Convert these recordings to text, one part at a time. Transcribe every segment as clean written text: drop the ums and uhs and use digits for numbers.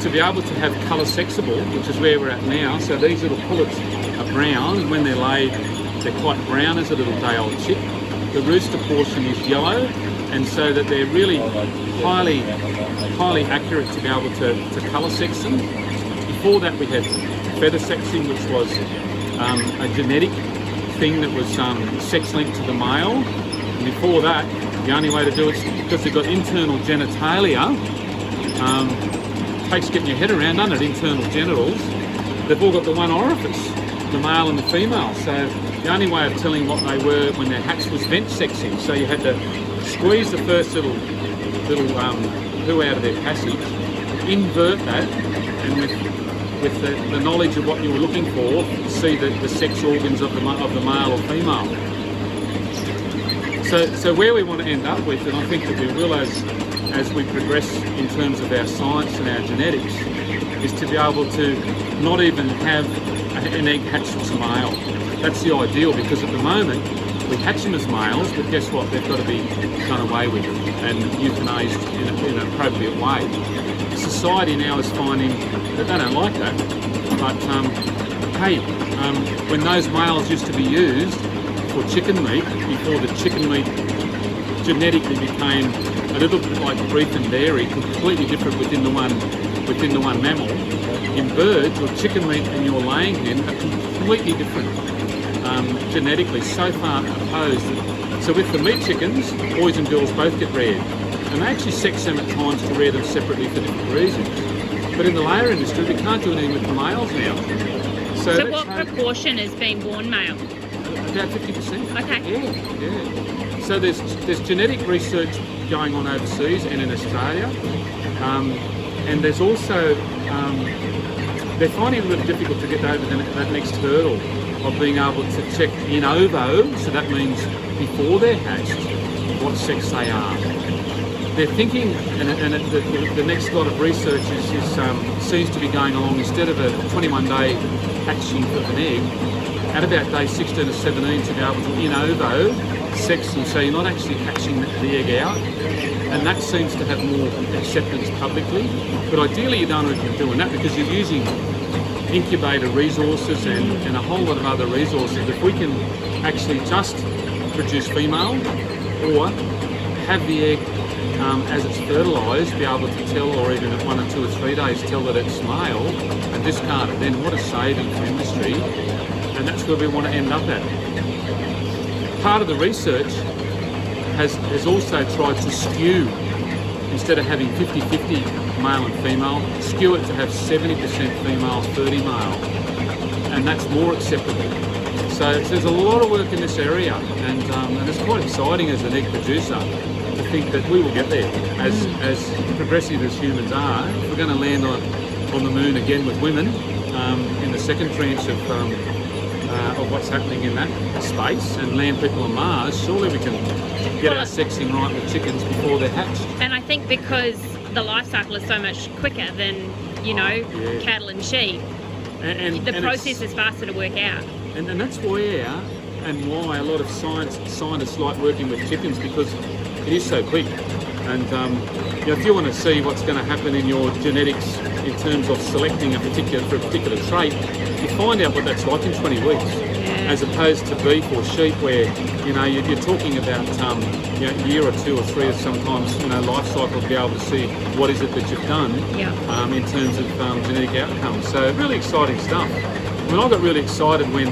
to be able to have colour sexable, which is where we're at now. So these little pullets are brown, and when they're laid, they're quite brown as a little day-old chick. The rooster portion is yellow, and so that they're really highly accurate to be able to colour sex them. Before that, we had feather sexing, which was a genetic thing that was sex linked to the male. And before that, the only way to do it is because they've got internal genitalia. Takes getting your head around, doesn't it? Internal genitals. They've all got the one orifice, the male and the female. So the only way of telling what they were when they're hatched was vent sexing. So you had to squeeze the first little poo out of their passage, invert that, and with the knowledge of what you were looking for, see the sex organs of the male or female. So where we want to end up with, and I think that we will as we progress in terms of our science and our genetics, is to be able to not even have an egg hatched as a male. That's the ideal, because at the moment we hatch them as males, but guess what? They've got to be done away with and euthanized in an appropriate way. Society now is finding that they don't like that. But hey, when those males used to be used for chicken meat, before the chicken meat genetically became a little bit like beef and dairy, completely different within the one mammal. In birds, your chicken meat and your laying hen are completely different genetically, so far opposed. So with the meat chickens, boys and girls both get reared, and they actually sex them at times to rear them separately for different reasons. But in the layer industry, we can't do anything with the males now. So what proportion is being born male? About 50%. Okay. Yeah. So there's genetic research going on overseas and in Australia, and there's also they're finding it really difficult to get over that next hurdle of being able to check in ovo, so that means before they're hatched, what sex they are. They're thinking, and the next lot of research seems to be going along, instead of a 21-day hatching of an egg, at about day 16 or 17 to be able to in ovo sex them, so you're not actually hatching the egg out, and that seems to have more acceptance publicly. But ideally you don't want to be doing that, because you're using incubator resources and a whole lot of other resources. If we can actually just produce female, or have the egg as it's fertilised, be able to tell, or even at 1 or 2 or 3 days tell that it's male, and discard it, then what a saving for industry. And that's where we want to end up at. Part of the research has also tried to skew, instead of having 50-50 male and female, skew it to have 70% female, 30 male, and that's more acceptable. So there's a lot of work in this area, and it's quite exciting as an egg producer to think that we will get there, as progressive as humans are. If we're going to land on the moon again with women in the second tranche of what's happening in that space, and land people on Mars, surely we can get our sexing right with chickens before they're hatched. And I think because the life cycle is so much quicker than, cattle and sheep, and the process is faster to work out. And that's why a lot of scientists like working with chickens, because it is so quick. And if you want to see what's going to happen in your genetics in terms of selecting for a particular trait, you find out what that's like in 20 weeks, as opposed to beef or sheep, where you're talking about a year or 2 or 3 or sometimes life cycle to be able to see what is it that you've done in terms of genetic outcomes. So really exciting stuff. I got really excited when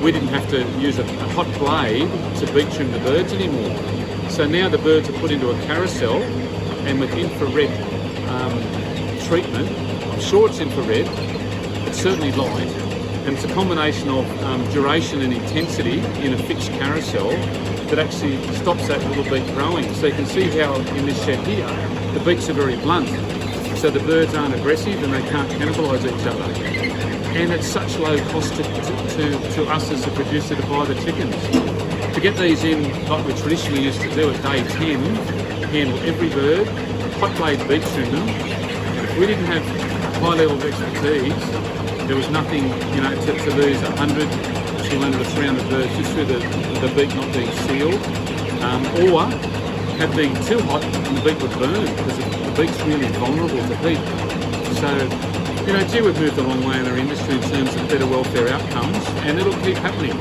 we didn't have to use a hot blade to beak trim the birds anymore. So now the birds are put into a carousel, and with infrared treatment, I'm sure it's infrared, it's certainly light, and it's a combination of duration and intensity in a fixed carousel that actually stops that little beak growing. So you can see how in this shed here, the beaks are very blunt, so the birds aren't aggressive and they can't cannibalise each other. And it's such low cost to us as a producer to buy the chickens. To get these in like we traditionally used to do at day 10, handle every bird, hot blade beak trim them. If we didn't have high level of expertise, there was nothing, to lose 100, 200 or 300 birds just through the beak not being sealed, or have been too hot and the beak would burn, because the beak's really vulnerable to heat. So, gee, we've moved a long way in our industry in terms of better welfare outcomes, and it'll keep happening.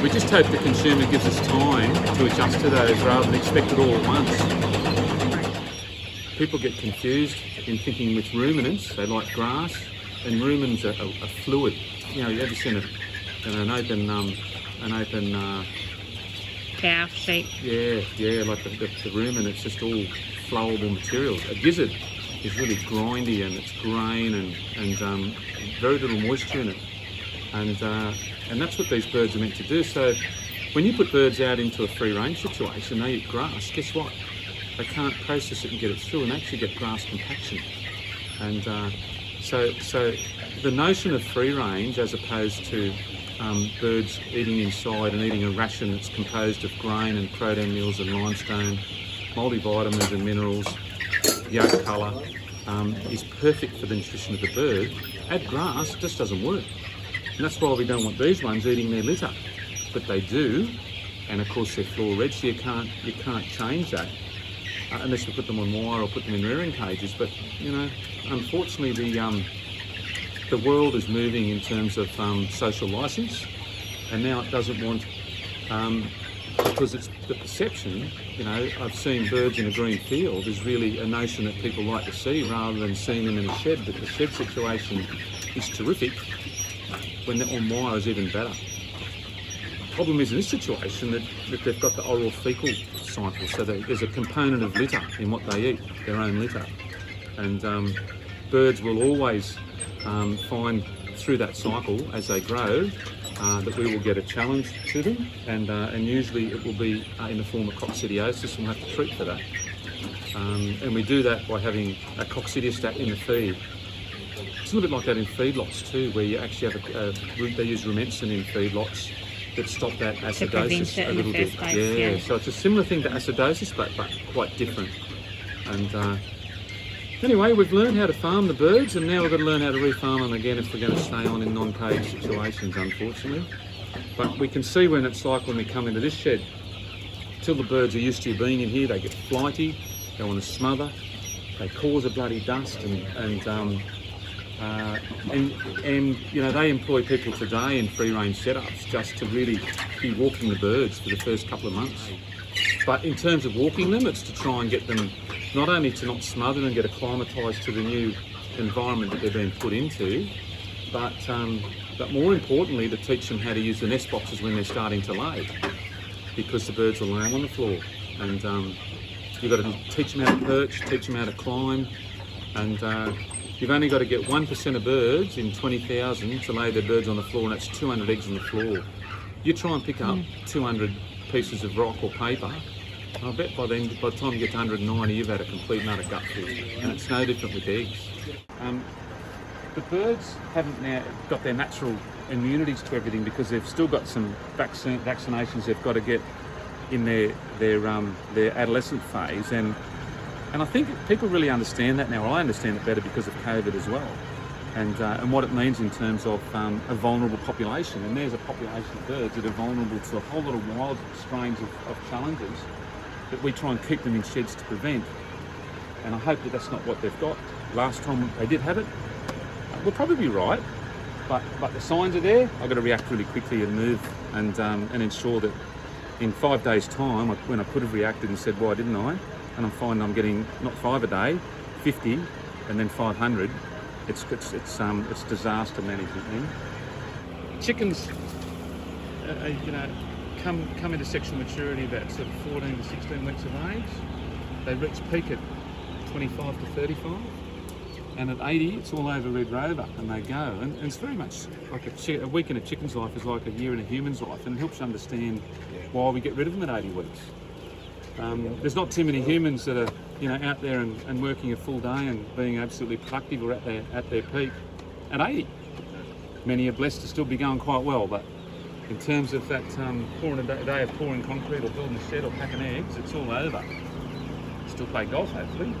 We just hope the consumer gives us time to adjust to those rather than expect it all at once. People get confused in thinking with ruminants, they like grass, and ruminants are fluid. You ever seen an open Cow, sheep. Yeah, like the rumen, it's just all flowable material. A gizzard is really grindy and it's grain and very little moisture in it. And that's what these birds are meant to do. So when you put birds out into a free range situation, they eat grass, guess what? They can't process it and get it through and actually get grass compaction. And so the notion of free range as opposed to birds eating inside and eating a ration that's composed of grain and protein meals and limestone, multivitamins and minerals, yolk colour, is perfect for the nutrition of the bird. Add grass, it just doesn't work. And that's why we don't want these ones eating their litter. But they do, and of course they're floor-red, so you can't change that unless we put them on wire or put them in rearing cages. But unfortunately the world is moving in terms of social licence, and now it doesn't want, because it's the perception, I've seen birds in a green field is really a notion that people like to see rather than seeing them in a shed, but the shed situation is terrific when they're on wire is even better. The problem is in this situation that they've got the oral fecal cycle, so there's a component of litter in what they eat, their own litter. And birds will always find through that cycle as they grow that we will get a challenge to them, and usually it will be in the form of coccidiosis, and we'll have to treat for that. And we do that by having a coccidiostat in the feed. It's a little bit like that in feedlots too, where you actually have they use rumensin in feedlots that stop that acidosis a little bit. Yeah, so it's a similar thing to acidosis, but quite different. And anyway, we've learned how to farm the birds, and now we've got to learn how to refarm them again if we're going to stay on in non-cage situations, unfortunately. But we can see when it's like when we come into this shed. Till the birds are used to being in here, they get flighty, they want to smother, they cause a bloody dust, and they employ people today in free-range setups just to really be walking the birds for the first couple of months. But in terms of walking them, it's to try and get them not only to not smother and get acclimatised to the new environment that they're being put into, but more importantly to teach them how to use the nest boxes when they're starting to lay, because the birds will lay on the floor, and you've got to teach them how to perch, teach them how to climb, and you've only got to get 1% of birds in 20,000 to lay their birds on the floor, and that's 200 eggs on the floor. You try and pick up 200 pieces of rock or paper, I bet by the time you get to 190, you've had a complete and utter gut feel, and it's no different with eggs. The birds haven't now got their natural immunities to everything because they've still got some vaccinations they've got to get in their adolescent phase, and I think people really understand that now. I understand it better because of COVID as well, and what it means in terms of a vulnerable population. And there's a population of birds that are vulnerable to a whole lot of wild strains of challenges that we try and keep them in sheds to prevent. And I hope that that's not what they've got. Last time they did have it, we'll probably be right, but the signs are there. I've got to react really quickly and move and ensure that in 5 days' time, when I could have reacted and said, why didn't I? And I'm finding I'm getting not 5 a day, 50, and then 500. It's disaster management then. Chickens, come into sexual maturity about sort of 14 to 16 weeks of age. They reach peak at 25 to 35, and at 80 it's all over Red Rover and they go. And it's very much like a week in a chicken's life is like a year in a human's life, and it helps you understand why we get rid of them at 80 weeks. There's not too many humans that are out there and working a full day and being absolutely productive or at their peak at 80. Many are blessed to still be going quite well, but in terms of that pouring a day of pouring concrete or building a shed or packing eggs, it's all over. Still play golf hopefully.